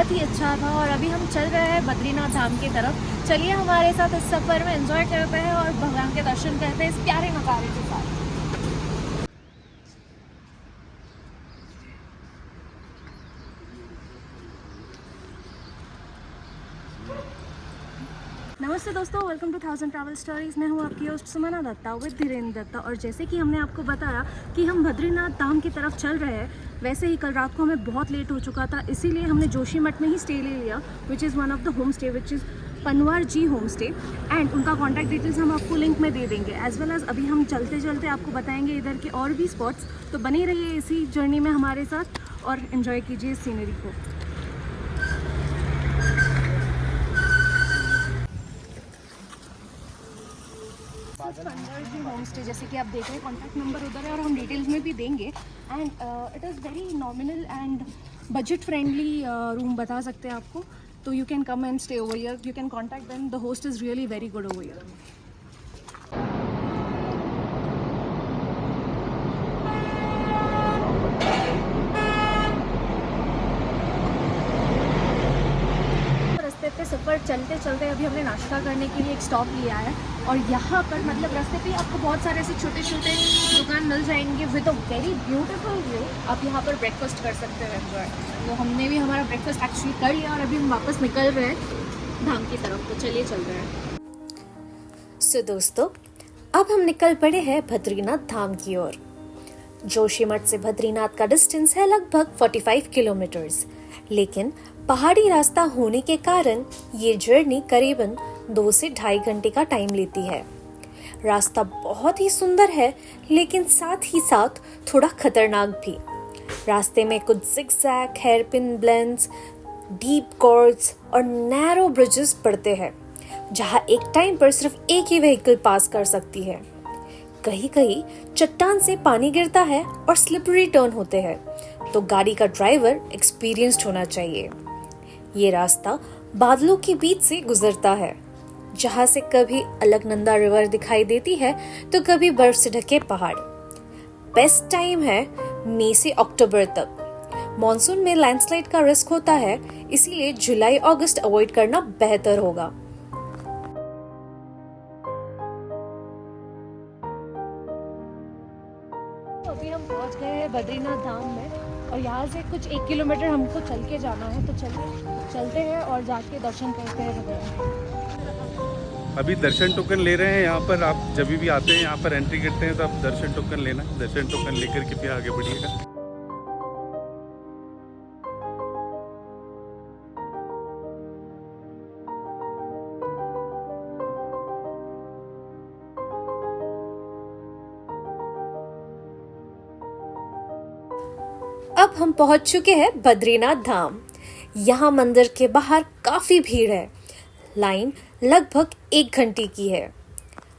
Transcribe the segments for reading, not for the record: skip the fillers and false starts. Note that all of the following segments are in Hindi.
बहुत ही अच्छा था। और अभी हम चल रहे हैं बद्रीनाथ धाम की तरफ। चलिए हमारे साथ इस सफ़र में एंजॉय करते हैं और भगवान के दर्शन करते हैं इस प्यारे नज़ारे के साथ। नमस्ते दोस्तों, वेलकम टू 1000 ट्रैवल स्टोरीज़। मैं हूँ आपकी होस्ट सुमना दत्ता विद धीरेन्द्र दत्ता। और जैसे कि हमने आपको बताया कि हम बद्रीनाथ धाम की तरफ चल रहे हैं, वैसे ही कल रात को हमें बहुत लेट हो चुका था, इसीलिए हमने जोशीमठ में ही स्टे ले लिया, which is one of the home stay, which is Panwar ji home stay. And उनका कॉन्टैक्ट डिटेल्स हम आपको लिंक में दे देंगे। एज वेल एज अभी हम चलते चलते आपको बताएंगे इधर के और भी स्पॉट्स। तो बने रहिए इसी जर्नी में हमारे साथ और इन्जॉय कीजिए इस सीनरी को। होम स्टे जैसे कि आप देख रहे हैं, कॉन्टैक्ट नंबर उधर है और हम डिटेल्स में भी देंगे। And it is very nominal and budget friendly room बता सकते हैं आपको। तो you can come and stay over here, you can contact them, the host is really very good over here. पे सफ़र चलते चलते अभी हमने नाश्ता करने के लिए एक स्टॉप लिया है। और यहाँ पर मतलब रास्ते पे आपको बहुत सारे ऐसे छोटे छोटे दुकान मिल जाएंगे with a very beautiful view. आप यहाँ पर ब्रेकफास्ट कर सकते हैं एंजॉय। तो हमने भी हमारा ब्रेकफास्ट एक्चुअली कर लिया और अभी हम वापस निकल रहे हैं धाम की तरफ। तो चलिए चल रहे हैं। सो दोस्तों, अब हम निकल पड़े हैं बद्रीनाथ धाम की ओर। जोशीमठ से बद्रीनाथ का डिस्टेंस है लगभग 45 किलोमीटर्स, लेकिन पहाड़ी रास्ता होने के कारण ये जर्नी करीबन 2 से ढाई घंटे का टाइम लेती है। रास्ता बहुत ही सुंदर है, लेकिन साथ ही साथ थोड़ा खतरनाक भी। रास्ते में कुछ zigzag, hairpin bends, deep cords और नैरो ब्रिजेस पड़ते हैं, जहां एक टाइम पर सिर्फ एक ही व्हीकल पास कर सकती है। कहीं कहीं चट्टान से पानी गिरता है और स्लिपरी टर्न होते हैं, तो गाड़ी का ड्राइवर एक्सपीरियंस्ड होना चाहिए। ये रास्ता बादलों के बीच से गुजरता है, जहां से कभी अलकनंदा रिवर दिखाई देती है तो कभी बर्फ से ढके पहाड़। बेस्ट टाइम है मई से अक्टूबर तक। मॉनसून में लैंडस्लाइड का रिस्क होता है, इसीलिए जुलाई अगस्त अवॉइड करना बेहतर होगा। अभी हम पहुंच गए हैं बद्रीनाथ धाम में और यहाँ से कुछ 1 किलोमीटर हमको चल के जाना है। तो चलिए चलते हैं और जाके दर्शन करते हैं भगवान। अभी दर्शन टोकन ले रहे हैं। यहाँ पर आप जब भी आते हैं, यहाँ पर एंट्री करते हैं तो आप दर्शन टोकन लेना। दर्शन टोकन लेकर के फिर आगे बढ़िएगा। अब हम पहुंच चुके हैं बद्रीनाथ धाम। यहाँ मंदिर के बाहर काफी भीड़ है। लाइन लगभग 1 घंटे की है।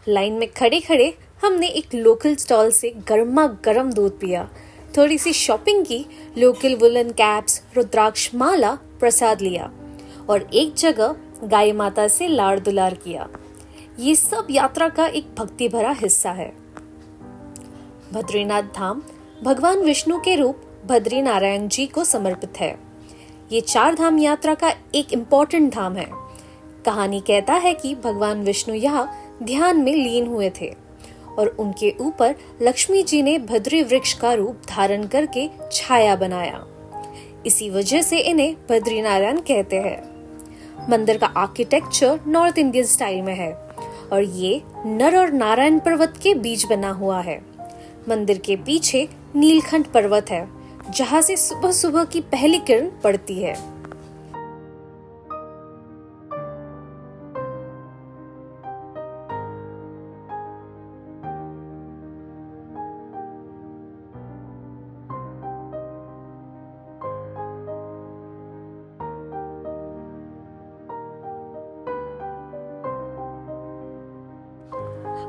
लाइन में खड़े खड़े हमने एक लोकल स्टॉल से गर्मा गर्म दूध पिया, थोड़ी सी शॉपिंग की, लोकल वुलन कैप्स, रुद्राक्ष माला, प्रसाद लिया और एक जगह गाय माता से लाड़ दुलार किया। ये सब यात्रा का एक भक्ति भरा हिस्सा है। बद्रीनाथ धाम भगवान विष्णु के रूप बद्री नारायण जी को समर्पित है। ये 4 धाम यात्रा का एक इम्पोर्टेंट धाम है। कहानी कहता है कि भगवान विष्णु यहाँ ध्यान में लीन हुए थे और उनके ऊपर लक्ष्मी जी ने भद्री वृक्ष का रूप धारण करके छाया बनाया। इसी वजह से इन्हें बद्री नारायण कहते हैं। मंदिर का आर्किटेक्चर नॉर्थ इंडियन स्टाइल में है और ये नर और नारायण पर्वत के बीच बना हुआ है। मंदिर के पीछे नीलकंठ पर्वत है, जहां से सुबह सुबह की पहली किरण पड़ती है।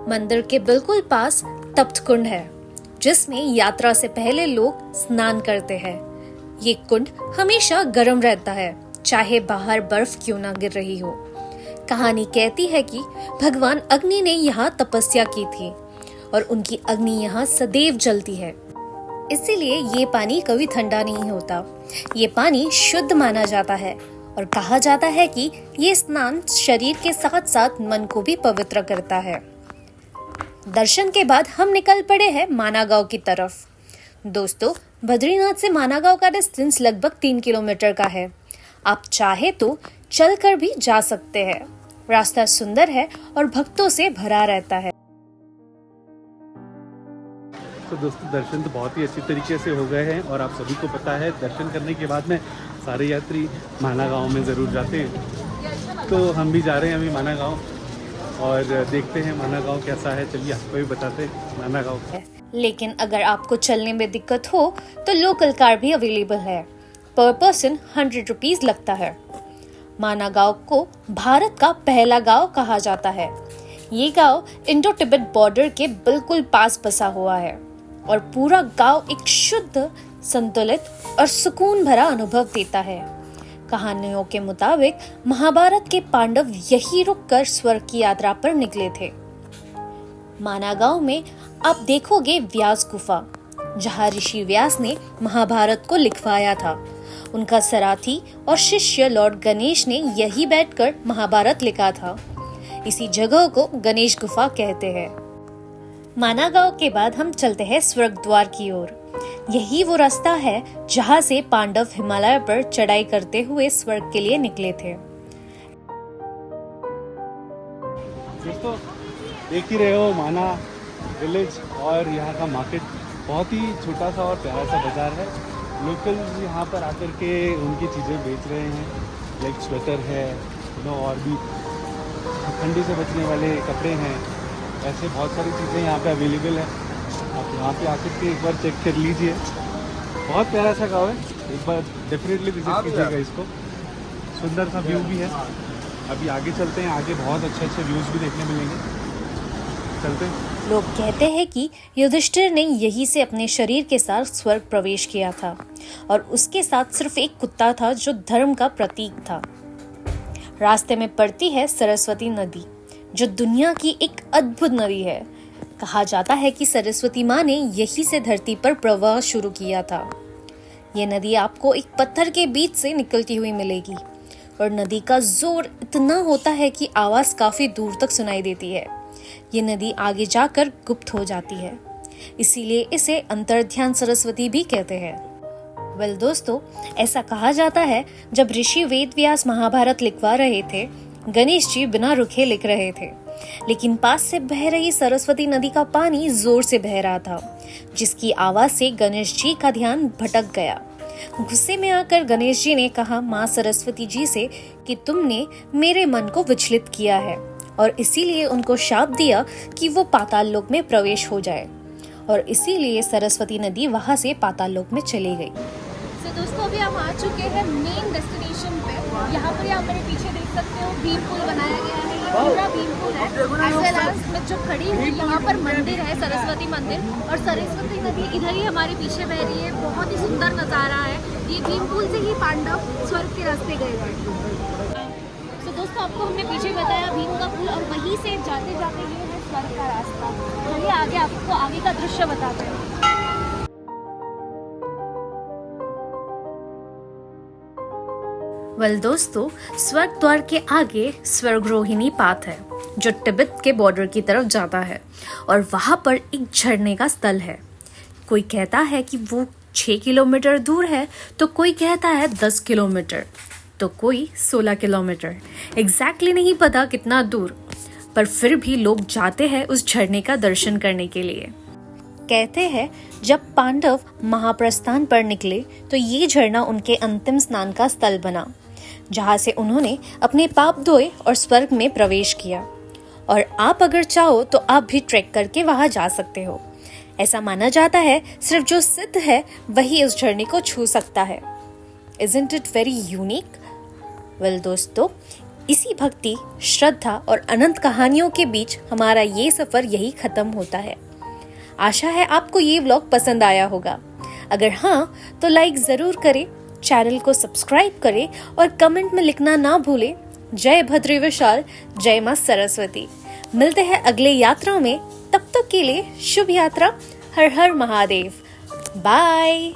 मंदिर के बिल्कुल पास तप्त कुंड है, जिसमें यात्रा से पहले लोग स्नान करते हैं। ये कुंड हमेशा गर्म रहता है, चाहे बाहर बर्फ क्यों ना गिर रही हो। कहानी कहती है कि भगवान अग्नि ने यहाँ तपस्या की थी और उनकी अग्नि यहाँ सदैव जलती है। इसीलिए ये पानी कभी ठंडा नहीं होता। ये पानी शुद्ध माना जाता है और कहा जाता है कि ये स्नान शरीर के साथ साथ मन को भी पवित्र करता है। दर्शन के बाद हम निकल पड़े हैं माना गांव की तरफ। दोस्तों, बद्रीनाथ से माना गांव का डिस्टेंस लगभग 3 किलोमीटर का है। आप चाहे तो चलकर भी जा सकते हैं। रास्ता सुंदर है और भक्तों से भरा रहता है। तो दोस्तों, दर्शन तो बहुत ही अच्छी तरीके से हो गए हैं और आप सभी को पता है दर्शन करने के बाद में सारे यात्री माना गांव में ज़रूर जाते हैं। तो हम भी जा रहे हैं अभी माना गांव और देखते हैं माना गांव कैसा है। चलिए आपको भी बताते हैं माना गांव। लेकिन अगर आपको चलने में दिक्कत हो तो लोकल कार भी अवेलेबल है। पर पर्सन 100 रुपीज लगता है। माना गांव को भारत का पहला गांव कहा जाता है। ये गांव इंडो तिब्बत बॉर्डर के बिल्कुल पास बसा हुआ है और पूरा गांव एक शुद्ध, संतुलित और सुकून भरा अनुभव देता है। कहानियों के मुताबिक महाभारत के पांडव यही रुककर स्वर्ग की यात्रा पर निकले थे। माना गांव में आप देखोगे व्यास गुफा, जहां ऋषि व्यास ने महाभारत को लिखवाया था। उनका सारथी और शिष्य लॉर्ड गणेश ने यही बैठकर महाभारत लिखा था। इसी जगह को गणेश गुफा कहते हैं। माना गांव के बाद हम चलते हैं स्वर्ग द्वार की ओर। यही वो रास्ता है जहां से पांडव हिमालय पर चढ़ाई करते हुए स्वर्ग के लिए निकले थे। दोस्तों, देख ही रहे हो माना विलेज और यहाँ का मार्केट बहुत ही छोटा सा और प्यारा सा बाजार है। लोकल्स यहाँ पर आकर के उनकी चीज़ें बेच रहे हैं, लाइक स्वेटर है, और भी ठंडी से बचने वाले कपड़े हैं। ऐसे बहुत सारी चीज़ें यहाँ पे अवेलेबल है। आप यहाँ पे आकर के एक बार चेक कर लीजिए। बहुत प्यारा सा गाँव है, एक बार डेफिनेटली विजिट कीजिएगा इसको। सुंदर सा व्यू भी है। अभी आगे चलते हैं, आगे बहुत अच्छे अच्छे व्यूज़ भी देखने मिलेंगे। चलते हैं। लोग कहते हैं कि युधिष्ठिर ने यहीं से अपने शरीर के साथ स्वर्ग प्रवेश किया था और उसके साथ सिर्फ एक कुत्ता था जो धर्म का प्रतीक था। रास्ते में पड़ती है सरस्वती नदी, जो दुनिया की एक अद्भुत नदी है। कहा जाता है कि सरस्वती माँ ने यहीं से धरती पर प्रवाह शुरू किया था। ये नदी आपको एक पत्थर के बीच से निकलती हुई मिलेगी और नदी का जोर इतना होता है कि आवाज काफी दूर तक सुनाई देती है। ये नदी आगे जाकर गुप्त हो जाती है, इसीलिए इसे अंतर्ध्यान सरस्वती भी कहते हैं। दोस्तों, ऐसा कहा जाता है जब ऋषि वेद व्यास महाभारत लिखवा रहे थे, गणेश जी बिना रुके लिख रहे थे, लेकिन पास से बह रही सरस्वती नदी का पानी जोर से बह रहा था, जिसकी आवाज से गणेश जी का ध्यान भटक गया। गुस्से में आकर गणेश जी ने कहा माँ सरस्वती जी से कि तुमने मेरे मन को विचलित किया है, और इसीलिए उनको शाप दिया कि वो पाताल लोक में प्रवेश हो जाए, और इसीलिए सरस्वती नदी वहां से पाताल लोक में चली गई। तो दोस्तों, अभी हम आ चुके हैं मेन डेस्टिनेशन पे। यहाँ पर आप मेरे पीछे देख सकते हो भीम पुल बनाया गया है। ये पूरा भीम पुल है। एज वेल एज मैं जो खड़ी हूँ यहाँ पर मंदिर है, सरस्वती मंदिर, और सरस्वती नदी इधर ही हमारे पीछे बह रही है। बहुत ही सुंदर नज़ारा है। ये भीम पुल से ही पांडव स्वर्ग के रास्ते गए थे। तो दोस्तों, आपको हमने पीछे बताया भीम का पुल, और वहीं से जाते जाते ये है स्वर्ग का रास्ता। चलिए आगे आपको आगे का दृश्य बताते हैं। दोस्तों, स्वर्ग द्वार के आगे स्वर्गरोहिणी पाथ है, जो तिब्बत के बॉर्डर की तरफ जाता है, और वहां पर एक झरने का स्थल है। कोई कहता है कि वो 6 किलोमीटर दूर है, तो कोई कहता है 10 किलोमीटर, तो कोई 16 किलोमीटर। एग्जैक्टली नहीं पता कितना दूर, पर फिर भी लोग जाते हैं उस झरने का दर्शन करने के लिए। कहते हैं जब पांडव महाप्रस्थान पर निकले तो ये झरना उनके अंतिम स्नान का स्थल बना, जहां से उन्होंने अपने पाप धोए और स्वर्ग में प्रवेश किया। और आप अगर चाहो तो आप भी ट्रैक करके वहां जा सकते हो। ऐसा माना जाता है सिर्फ जो सिद्ध है वही उस झरने को छू सकता है। Isn't it very unique? दोस्तों, इसी भक्ति, श्रद्धा और अनंत कहानियों के बीच हमारा ये सफर यही खत्म होता है। आशा है आपको ये व्लॉग पसंद आया होगा। अगर हाँ तो लाइक जरूर करें, चैनल को सब्सक्राइब करें और कमेंट में लिखना ना भूलें। जय भद्री विशाल, जय मां सरस्वती। मिलते हैं अगले यात्रा में, तब तक के लिए शुभ यात्रा। हर हर महादेव। बाय।